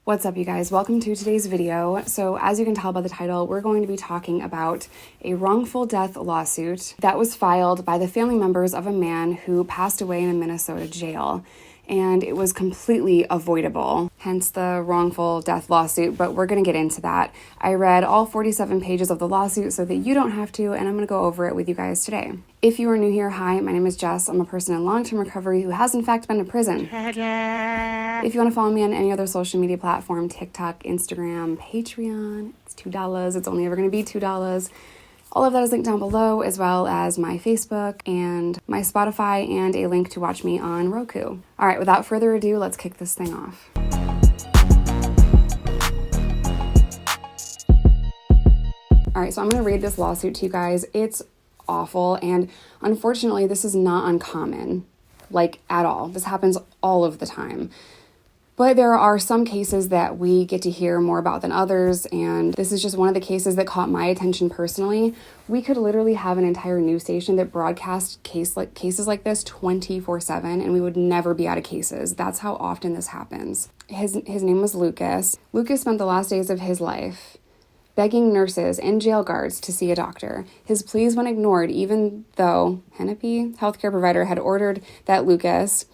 What's up, you guys? Welcome to today's video. So as you can tell by the title, we're going to be talking about a wrongful death lawsuit that was filed by the family members of a man who passed away in a Minnesota jail. And it was completely avoidable, hence the wrongful death lawsuit, but we're going to get into that. I read all 47 pages of the lawsuit so that you don't have to, and I'm going to go over it with you guys today. If you are new here, hi, my name is Jess. I'm a person in long-term recovery who has in fact been to prison. If you want to follow me on any other social media platform, TikTok, Instagram, Patreon, it's $2. It's only ever going to be $2. All of that is linked down below, as well as my Facebook and my Spotify and a link to watch me on Roku. All right, without further ado, let's kick this thing off. All right, so I'm going to read this lawsuit to you guys. It's awful, and unfortunately, this is not uncommon, like at all. This happens all of the time. But there are some cases that we get to hear more about than others, and this is just one of the cases that caught my attention personally. We could literally have an entire news station that broadcasts cases like this 24/7, and we would never be out of cases. That's how often this happens. His name was Lucas. Lucas spent the last days of his life begging nurses and jail guards to see a doctor. His pleas went ignored, even though Hennepin healthcare provider had ordered that Lucas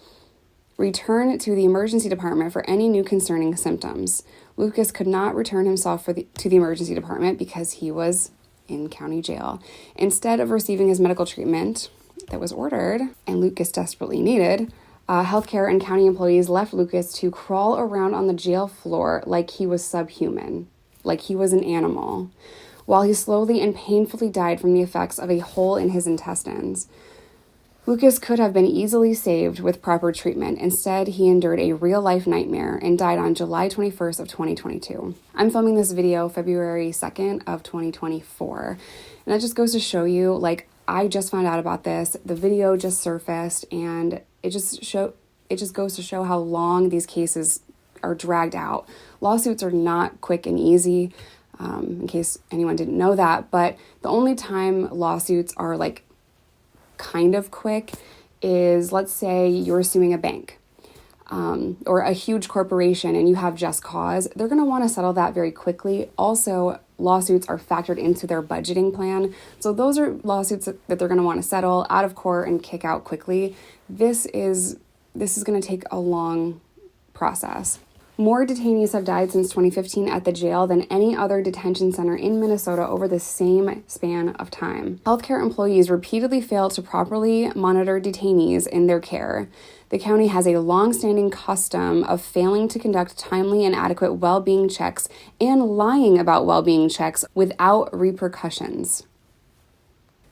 return to the emergency department for any new concerning symptoms. Lucas could not return himself to the emergency department because he was in county jail. Instead of receiving his medical treatment that was ordered, and Lucas desperately needed, healthcare and county employees left Lucas to crawl around on the jail floor like he was subhuman, like he was an animal, while he slowly and painfully died from the effects of a hole in his intestines. Lucas could have been easily saved with proper treatment. Instead, he endured a real-life nightmare and died on July 21st of 2022. I'm filming this video February 2nd of 2024. And that just goes to show you, like, I just found out about this. The video just surfaced, and it just goes to show how long these cases are dragged out. Lawsuits are not quick and easy, in case anyone didn't know that. But the only time lawsuits are, like, kind of quick is, let's say you're suing a bank or a huge corporation and you have just cause. They're going to want to settle that very quickly. Also, lawsuits are factored into their budgeting plan. So those are lawsuits that they're going to want to settle out of court and kick out quickly. This is going to take a long process. More detainees have died since 2015 at the jail than any other detention center in Minnesota over the same span of time. Healthcare employees repeatedly fail to properly monitor detainees in their care. The county has a long-standing custom of failing to conduct timely and adequate well-being checks and lying about well-being checks without repercussions.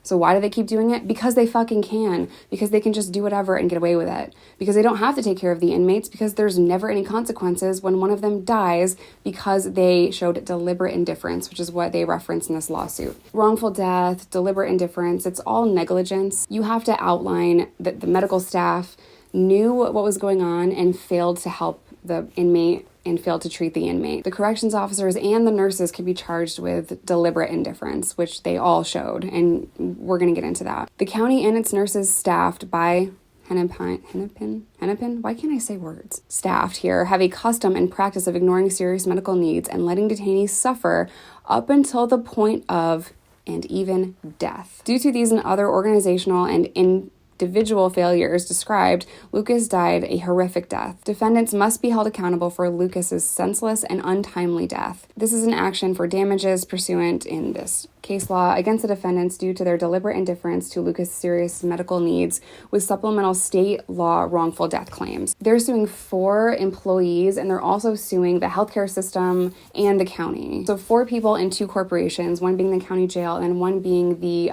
So why do they keep doing it? Because they fucking can. Because they can just do whatever and get away with it. Because they don't have to take care of the inmates, because there's never any consequences when one of them dies because they showed deliberate indifference, which is what they reference in this lawsuit. Wrongful death, deliberate indifference, it's all negligence. You have to outline that the medical staff knew what was going on and failed to help the inmate and failed to treat the inmate. The corrections officers and the nurses could be charged with deliberate indifference, which they all showed, and we're going to get into that. The county and its nurses staffed by Hennepin? Why can't I say words? Staffed here have a custom and practice of ignoring serious medical needs and letting detainees suffer up until the point of and even death. Due to these and other organizational and individual failures described, Lucas died a horrific death. Defendants must be held accountable for Lucas's senseless and untimely death. This is an action for damages pursuant in this case law against the defendants due to their deliberate indifference to Lucas' serious medical needs with supplemental state law wrongful death claims. They're suing 4 employees, and they're also suing the healthcare system and the county. So 4 people and 2 corporations, one being the county jail and one being the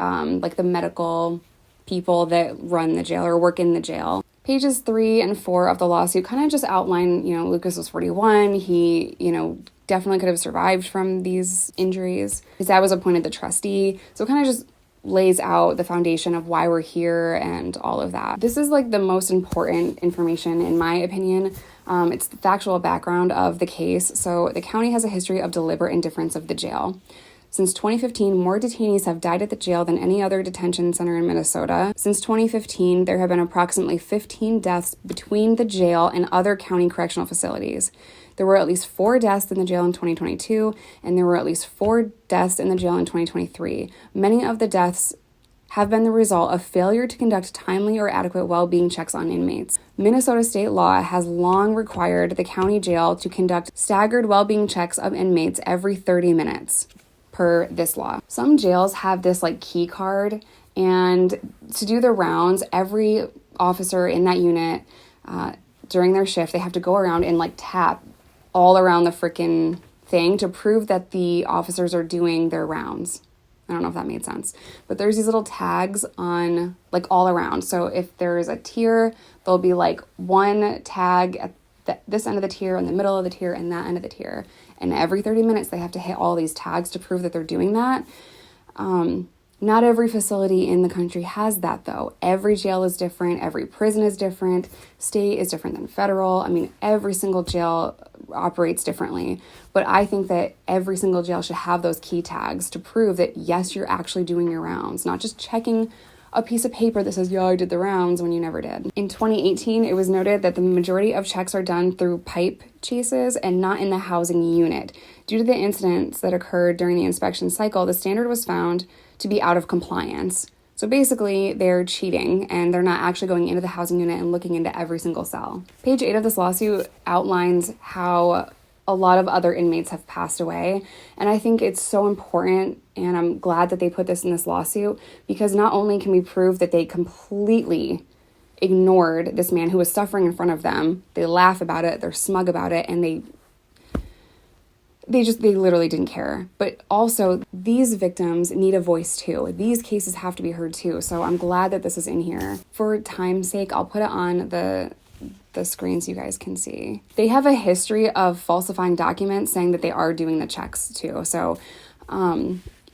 the medical people that run the jail or work in the jail. Pages 3 and 4 of the lawsuit kind of just outline, Lucas was 41. He, definitely could have survived from these injuries. His dad was appointed the trustee. So it kind of just lays out the foundation of why we're here and all of that. This is like the most important information in my opinion. It's the factual background of the case. So the county has a history of deliberate indifference of the jail. Since 2015, more detainees have died at the jail than any other detention center in Minnesota. Since 2015, there have been approximately 15 deaths between the jail and other county correctional facilities. There were at least 4 deaths in the jail in 2022, and there were at least 4 deaths in the jail in 2023. Many of the deaths have been the result of failure to conduct timely or adequate well-being checks on inmates. Minnesota state law has long required the county jail to conduct staggered well-being checks of inmates every 30 minutes per this law. Some jails have this key card, and to do their rounds, every officer in that unit during their shift, they have to go around and tap all around the freaking thing to prove that the officers are doing their rounds. I don't know if that made sense, but there's these little tags on all around. So if there's a tier, there'll be one tag at this end of the tier, in the middle of the tier, and that end of the tier. And every 30 minutes, they have to hit all these tags to prove that they're doing that. Not every facility in the country has that, though. Every jail is different. Every prison is different. State is different than federal. I mean, every single jail operates differently. But I think that every single jail should have those key tags to prove that, yes, you're actually doing your rounds, not just checking a piece of paper that says, yeah, I did the rounds when you never did. In 2018, it was noted that the majority of checks are done through pipe chases and not in the housing unit. Due to the incidents that occurred during the inspection cycle, the standard was found to be out of compliance. So basically, they're cheating and they're not actually going into the housing unit and looking into every single cell. Page 8 of this lawsuit outlines how a lot of other inmates have passed away. And I think it's so important, and I'm glad that they put this in this lawsuit, because not only can we prove that they completely ignored this man who was suffering in front of them, they laugh about it, they're smug about it, and they literally didn't care. But also, these victims need a voice too. These cases have to be heard too. So I'm glad that this is in here. For time's sake, I'll put it on the screen so you guys can see. They have a history of falsifying documents, saying that they are doing the checks too. So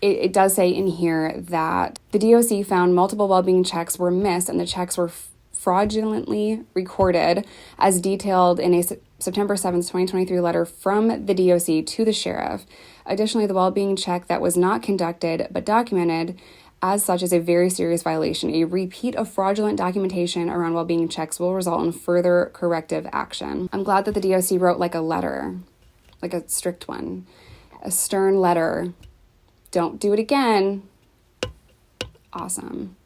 it does say in here that the DOC found multiple well-being checks were missed and the checks were fraudulently recorded as detailed in a September 7th, 2023 letter from the DOC to the sheriff. Additionally, the well-being check that was not conducted but documented as such is a very serious violation. A repeat of fraudulent documentation around well-being checks will result in further corrective action. I'm glad that the DOC wrote a letter, a strict one, a stern letter. Don't do it again. Awesome.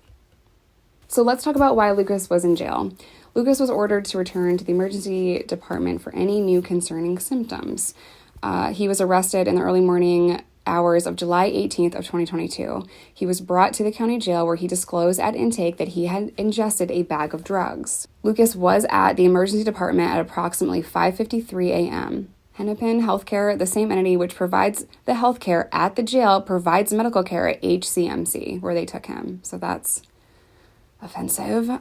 So let's talk about why Lucas was in jail. Lucas was ordered to return to the emergency department for any new concerning symptoms. He was arrested in the early morning hours of July 18th of 2022. He was brought to the county jail where he disclosed at intake that he had ingested a bag of drugs. Lucas was at the emergency department at approximately 5:53 a.m. Hennepin Healthcare, the same entity which provides the healthcare at the jail, provides medical care at HCMC, where they took him. So that's offensive.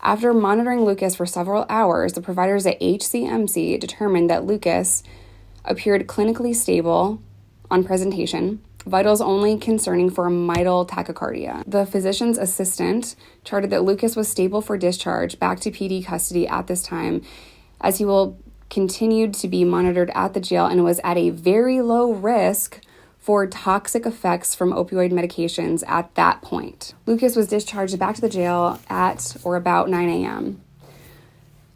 After monitoring Lucas for several hours, the providers at HCMC determined that Lucas appeared clinically stable on presentation, vitals only concerning for a mild tachycardia. The physician's assistant charted that Lucas was stable for discharge back to PD custody at this time, as he will continued to be monitored at the jail and was at a very low risk for toxic effects from opioid medications at that point. Lucas was discharged back to the jail at or about 9 a.m.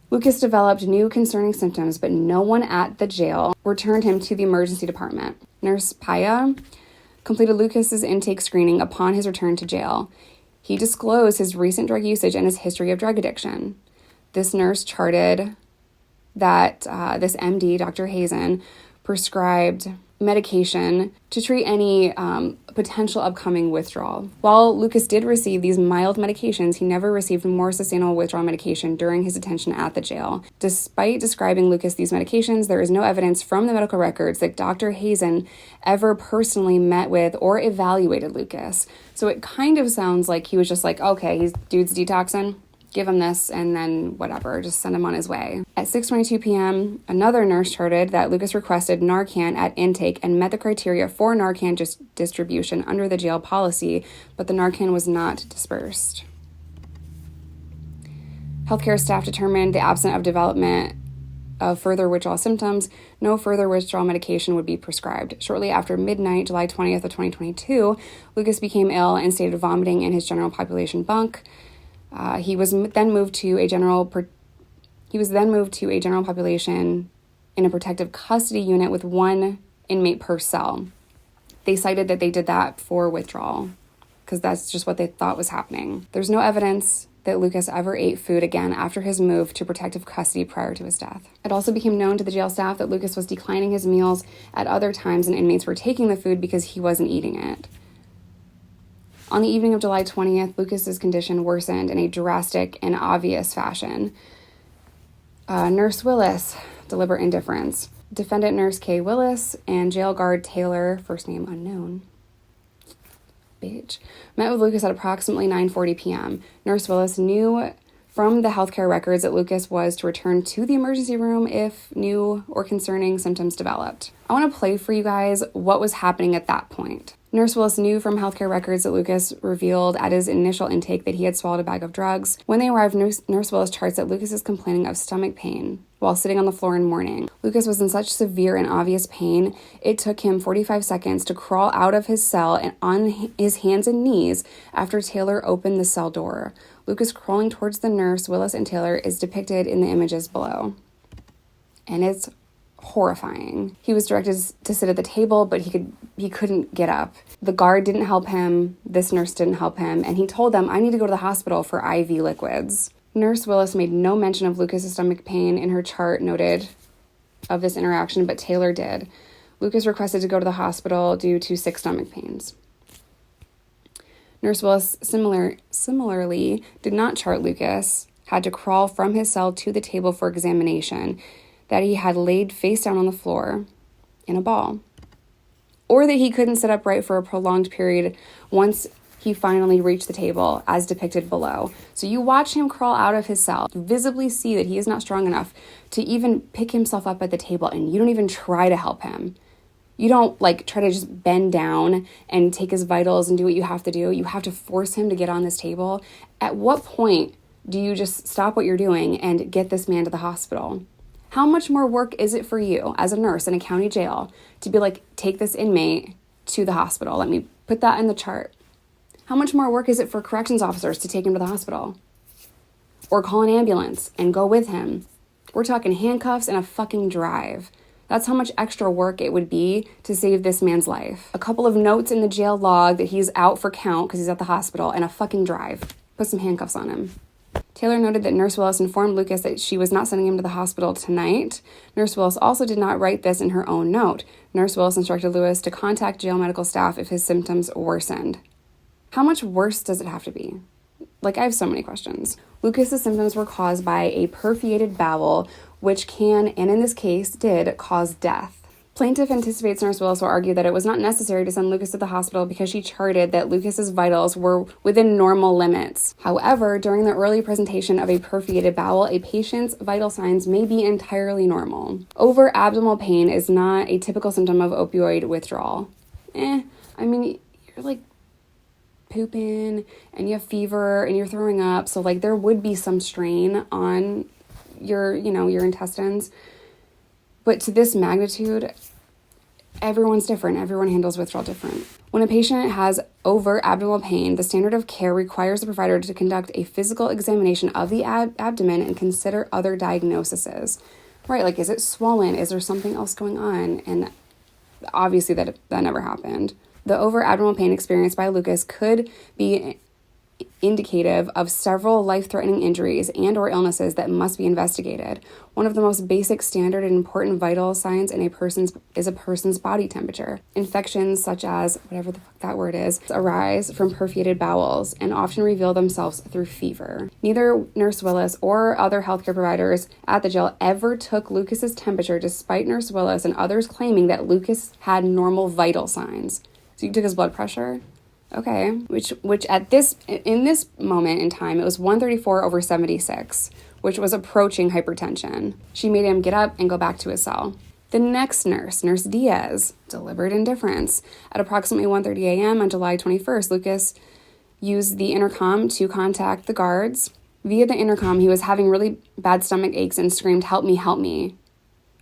Lucas developed new concerning symptoms, but no one at the jail returned him to the emergency department. Nurse Paya completed Lucas's intake screening upon his return to jail. He disclosed his recent drug usage and his history of drug addiction. This nurse charted that this MD, Dr. Hazen, prescribed medication to treat any potential upcoming withdrawal. While Lucas did receive these mild medications, he never received more sustainable withdrawal medication during his detention at the jail. Despite describing Lucas these medications, there is no evidence from the medical records that Dr. Hazen ever personally met with or evaluated Lucas. So it kind of sounds like he was just okay, dude's detoxing, give him this, and then whatever, just send him on his way. At 6:22 p.m., another nurse charted that Lucas requested Narcan at intake and met the criteria for Narcan distribution under the jail policy, but the Narcan was not dispersed. Healthcare staff determined the absence of development of further withdrawal symptoms, no further withdrawal medication would be prescribed. Shortly after midnight, July 20th of 2022, Lucas became ill and stated vomiting in his general population bunk. He was then moved to a general population in a protective custody unit with one inmate per cell. They cited that they did that for withdrawal because that's just what they thought was happening. There's no evidence that Lucas ever ate food again after his move to protective custody prior to his death. It also became known to the jail staff that Lucas was declining his meals at other times and inmates were taking the food because he wasn't eating it. On the evening of July 20th, Lucas's condition worsened in a drastic and obvious fashion. Nurse Willis, deliberate indifference. Defendant Nurse K. Willis and jail guard Taylor, first name unknown, met with Lucas at approximately 9:40 p.m. Nurse Willis knew from the healthcare records that Lucas was to return to the emergency room if new or concerning symptoms developed. I want to play for you guys what was happening at that point. Nurse Willis knew from healthcare records that Lucas revealed at his initial intake that he had swallowed a bag of drugs. When they arrived, Nurse Willis charts that Lucas is complaining of stomach pain while sitting on the floor in mourning. Lucas was in such severe and obvious pain, it took him 45 seconds to crawl out of his cell and on his hands and knees after Taylor opened the cell door. Lucas crawling towards the nurse, Willis, and Taylor is depicted in the images below. And it's horrifying. He was directed to sit at the table, but he couldn't get up. The guard didn't help him, this nurse didn't help him, and he told them, I need to go to the hospital for IV liquids. Nurse Willis made no mention of Lucas's stomach pain in her chart noted of this interaction, but Taylor did. Lucas requested to go to the hospital due to sick stomach pains. Nurse Willis similarly did not chart Lucas had to crawl from his cell to the table for examination, that he had laid face down on the floor in a ball, or that he couldn't sit upright for a prolonged period once he finally reached the table, as depicted below. So you watch him crawl out of his cell, visibly see that he is not strong enough to even pick himself up at the table, and you don't even try to help him. You don't try to just bend down and take his vitals and do what you have to do. You have to force him to get on this table. At what point do you just stop what you're doing and get this man to the hospital? How much more work is it for you as a nurse in a county jail to be take this inmate to the hospital? Let me put that in the chart. How much more work is it for corrections officers to take him to the hospital? Or call an ambulance and go with him? We're talking handcuffs and a fucking drive. That's how much extra work it would be to save this man's life. A couple of notes in the jail log that he's out for count because he's at the hospital, and a fucking drive. Put some handcuffs on him. Taylor noted that Nurse Willis informed Lucas that she was not sending him to the hospital tonight. Nurse Willis also did not write this in her own note. Nurse Willis instructed Lewis to contact jail medical staff if his symptoms worsened. How much worse does it have to be? I have so many questions. Lucas's symptoms were caused by a perforated bowel, which can, and in this case did, cause death. Plaintiff anticipates Nurse Willis will argue that it was not necessary to send Lucas to the hospital because she charted that Lucas's vitals were within normal limits. However, during the early presentation of a perforated bowel, a patient's vital signs may be entirely normal. Over-abdominal pain is not a typical symptom of opioid withdrawal. You're pooping and you have fever and you're throwing up, so there would be some strain on your intestines. But to this magnitude, everyone's different. Everyone handles withdrawal different. When a patient has over-abdominal pain, the standard of care requires the provider to conduct a physical examination of the abdomen and consider other diagnoses. Right, is it swollen? Is there something else going on? And obviously that never happened. The over-abdominal pain experienced by Lucas could be indicative of several life-threatening injuries and or illnesses that must be investigated. One of the most basic, standard, and important vital signs in a person's body temperature. Infections such as, whatever the fuck that word is, arise from perforated bowels and often reveal themselves through fever. Neither Nurse Willis or other healthcare providers at the jail ever took Lucas's temperature, despite Nurse Willis and others claiming that Lucas had normal vital signs. So you took his blood pressure? Okay, which in this moment in time, it was 134/76, which was approaching hypertension. She made him get up and go back to his cell. The next nurse, Nurse Diaz, deliberate indifference. At approximately 1:30 a.m. on July 21st, Lucas used the intercom to contact the guards. Via the intercom, he was having really bad stomach aches and screamed, "Help me, help me."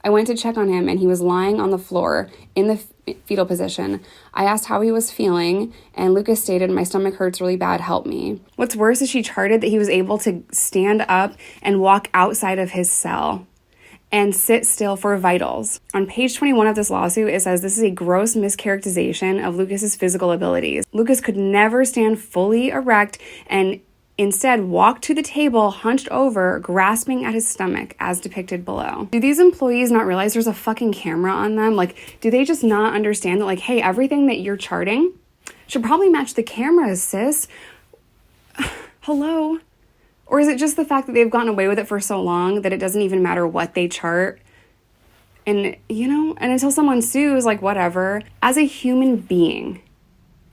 I went to check on him and he was lying on the floor in the fetal position. I asked how he was feeling and Lucas stated, "My stomach hurts really bad, help me." What's worse is she charted that he was able to stand up and walk outside of his cell and sit still for vitals. On page 21 of this lawsuit, it says this is a gross mischaracterization of Lucas's physical abilities. Lucas could never stand fully erect and instead walked to the table hunched over, grasping at his stomach, as depicted below. Do these employees not realize there's a fucking camera on them? Like, do they just not understand that, like, hey, everything that you're charting should probably match the cameras, sis? Hello? Or is it just the fact that they've gotten away with it for so long that it doesn't even matter what they chart? And, and until someone sues, like, whatever. As a human being,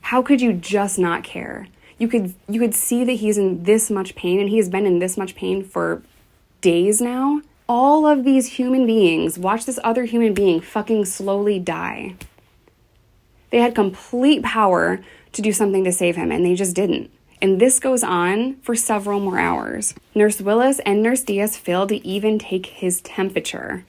how could you just not care? You could see that he's in this much pain, and he has been in this much pain for days now. All of these human beings watch this other human being fucking slowly die. They had complete power to do something to save him, and they just didn't. And this goes on for several more hours. Nurse Willis and Nurse Diaz failed to even take his temperature.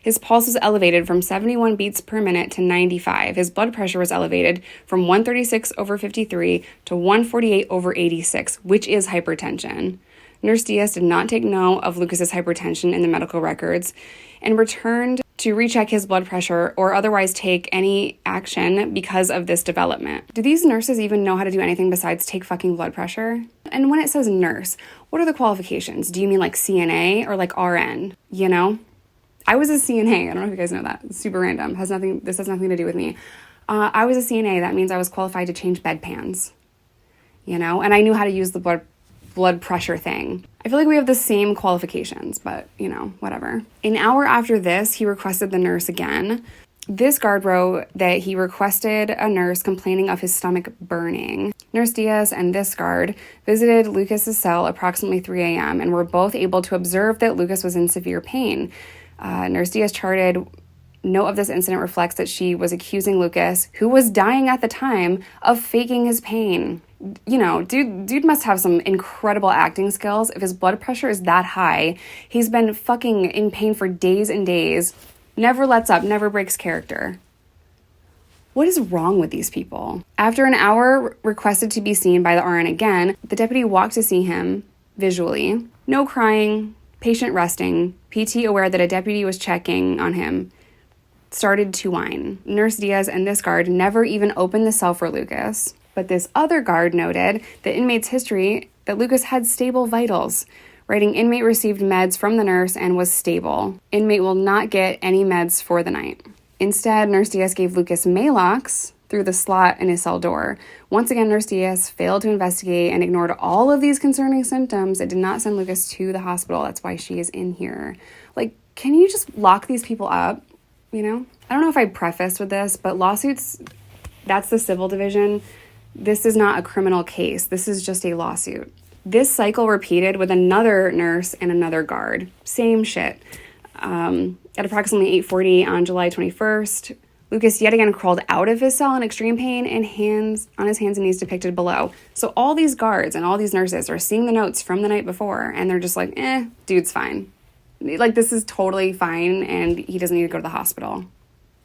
His pulse was elevated from 71 beats per minute to 95. His blood pressure was elevated from 136/53 to 148/86, which is hypertension. Nurse Diaz did not take note of Lucas's hypertension in the medical records and returned to recheck his blood pressure or otherwise take any action because of this development. Do these nurses even know how to do anything besides take fucking blood pressure? And when it says nurse, what are the qualifications? Do you mean like CNA or like RN? I was a CNA. I don't know if you guys know that. It's super random. This has nothing to do with me. I was a CNA. That means I was qualified to change bedpans. And I knew how to use the blood pressure thing. I feel like we have the same qualifications, but, whatever. An hour after this, he requested the nurse again. This guard wrote that he requested a nurse complaining of his stomach burning. Nurse Diaz and this guard visited Lucas's cell approximately 3 a.m. and were both able to observe that Lucas was in severe pain. Nurse Diaz charted, note of this incident reflects that she was accusing Lucas, who was dying at the time, of faking his pain. Dude must have some incredible acting skills. If his blood pressure is that high, he's been fucking in pain for days and days, never lets up, never breaks character. What is wrong with these people? After an hour requested to be seen by the RN again, the deputy walked to see him visually. No crying, patient resting, PT aware that a deputy was checking on him, started to whine. Nurse Diaz and this guard never even opened the cell for Lucas. But this other guard noted the inmate's history that Lucas had stable vitals, writing inmate received meds from the nurse and was stable. Inmate will not get any meds for the night. Instead, Nurse Diaz gave Lucas Maalox through the slot in his cell door. Once again, Nurse Diaz failed to investigate and ignored all of these concerning symptoms. It did not send Lucas to the hospital. That's why she is in here. Like, can you just lock these people up? I don't know if I prefaced with this, but lawsuits, that's the civil division. This is not a criminal case. This is just a lawsuit. This cycle repeated with another nurse and another guard. Same shit. At approximately 8:40 on July 21st, Lucas yet again crawled out of his cell in extreme pain and on his hands and knees depicted below. So all these guards and all these nurses are seeing the notes from the night before, and they're just like, dude's fine. Like, this is totally fine, and he doesn't need to go to the hospital.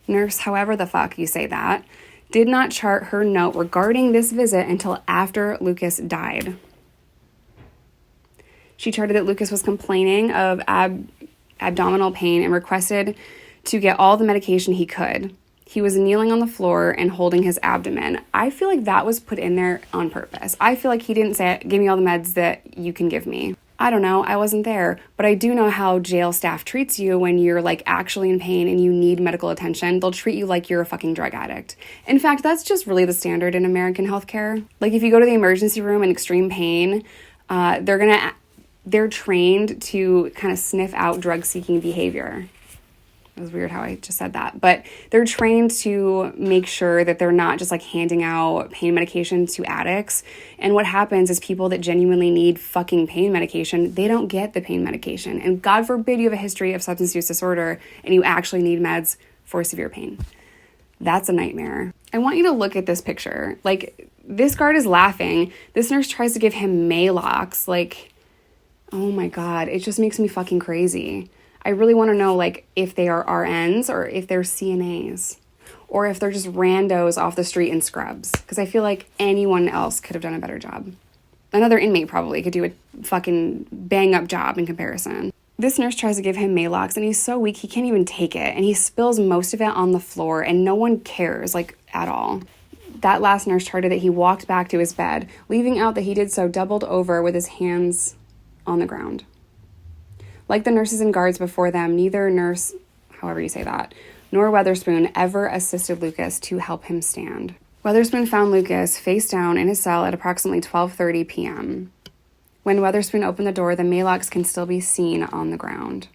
Nurse, however the fuck you say that, did not chart her note regarding this visit until after Lucas died. She charted that Lucas was complaining of abdominal pain and requested to get all the medication he could. He was kneeling on the floor and holding his abdomen. I feel like that was put in there on purpose. I feel like he didn't say, give me all the meds that you can give me. I don't know, I wasn't there, but I do know how jail staff treats you when you're like actually in pain and you need medical attention. They'll treat you like you're a fucking drug addict. In fact, that's just really the standard in American healthcare. Like, if you go to the emergency room in extreme pain, they're trained to kind of sniff out drug-seeking behavior. It was weird how I just said that, but they're trained to make sure that they're not just like handing out pain medication to addicts. And what happens is people that genuinely need fucking pain medication, they don't get the pain medication. And God forbid you have a history of substance use disorder and you actually need meds for severe pain. That's a nightmare. I want you to look at this picture. Like, this guard is laughing. This nurse tries to give him Maalox. Like, oh my God, it just makes me fucking crazy. I really want to know, like, if they are RNs or if they're CNAs or if they're just randos off the street in scrubs, because I feel like anyone else could have done a better job. Another inmate probably could do a fucking bang-up job in comparison. This nurse tries to give him Maalox, and he's so weak he can't even take it, and he spills most of it on the floor, and no one cares, like, at all. That last nurse charted that he walked back to his bed, leaving out that he did so doubled over with his hands on the ground. Like the nurses and guards before them, neither nurse, however you say that, nor Weatherspoon ever assisted Lucas to help him stand. Weatherspoon found Lucas face down in his cell at approximately 12:30 p.m. When Weatherspoon opened the door, the Maalox can still be seen on the ground.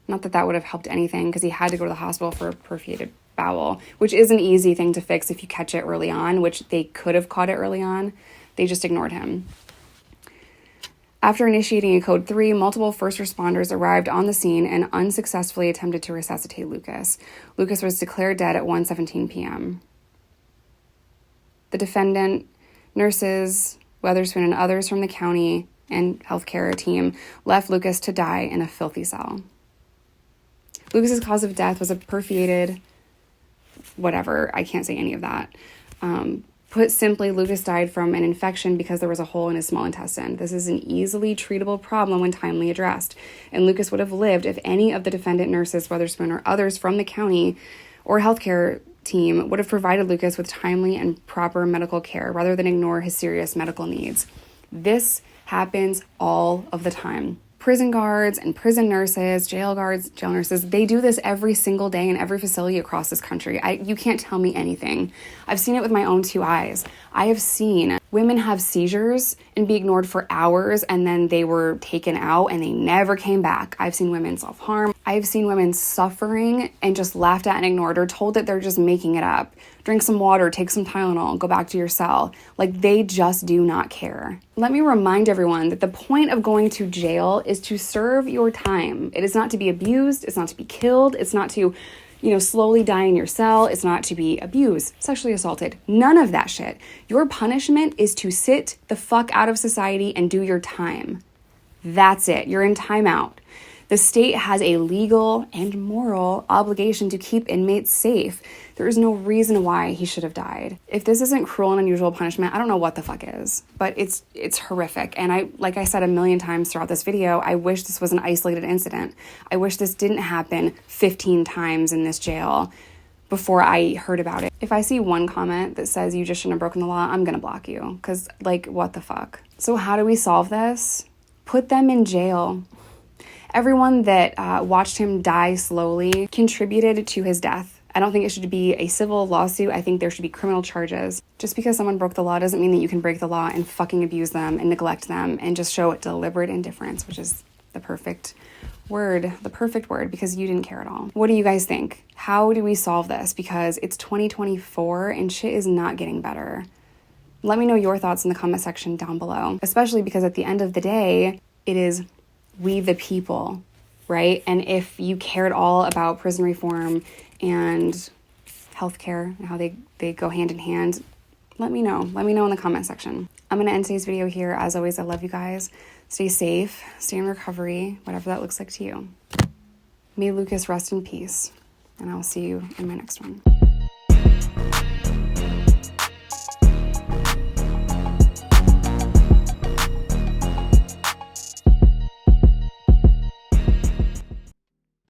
Not that that would have helped anything, because he had to go to the hospital for a perforated bowel, which is an easy thing to fix if you catch it early on, which they could have caught it early on. They just ignored him. After initiating a code 3, multiple first responders arrived on the scene and unsuccessfully attempted to resuscitate Lucas. Lucas was declared dead at 1:17 p.m. The defendant, nurses, Weatherspoon, and others from the county and healthcare team left Lucas to die in a filthy cell. Lucas's cause of death was a perforated whatever. I can't say any of that. Put simply, Lucas died from an infection because there was a hole in his small intestine. This is an easily treatable problem when timely addressed, and Lucas would have lived if any of the defendant nurses, Weatherspoon, or others from the county or healthcare team would have provided Lucas with timely and proper medical care rather than ignore his serious medical needs. This happens all of the time. Prison guards and prison nurses, jail guards, jail nurses, they do this every single day in every facility across this country. You can't tell me anything. I've seen it with my own two eyes. I have seen women have seizures and be ignored for hours, and then they were taken out and they never came back. I've seen women self-harm. I've seen women suffering and just laughed at and ignored or told that they're just making it up. Drink some water, take some Tylenol, go back to your cell. Like, they just do not care. Let me remind everyone that the point of going to jail is to serve your time. It is not to be abused. It's not to be killed. It's not to, slowly die in your cell. It's not to be abused, sexually assaulted. None of that shit. Your punishment is to sit the fuck out of society and do your time. That's it. You're in timeout. The state has a legal and moral obligation to keep inmates safe. There is no reason why he should have died. If this isn't cruel and unusual punishment, I don't know what the fuck is. But it's horrific. And like I said a million times throughout this video, I wish this was an isolated incident. I wish this didn't happen 15 times in this jail before I heard about it. If I see one comment that says you just shouldn't have broken the law, I'm gonna block you. Because, what the fuck? So how do we solve this? Put them in jail. Everyone that watched him die slowly contributed to his death. I don't think it should be a civil lawsuit. I think there should be criminal charges. Just because someone broke the law doesn't mean that you can break the law and fucking abuse them and neglect them and just show deliberate indifference, which is the perfect word, because you didn't care at all. What do you guys think? How do we solve this? Because it's 2024 and shit is not getting better. Let me know your thoughts in the comment section down below, especially because at the end of the day, it is we the people, right? And if you cared all about prison reform and healthcare and how they go hand in hand, let me know. Let me know in the comment section. I'm going to end today's video here. As always, I love you guys. Stay safe, stay in recovery, whatever that looks like to you. May Lucas rest in peace, and I will see you in my next one.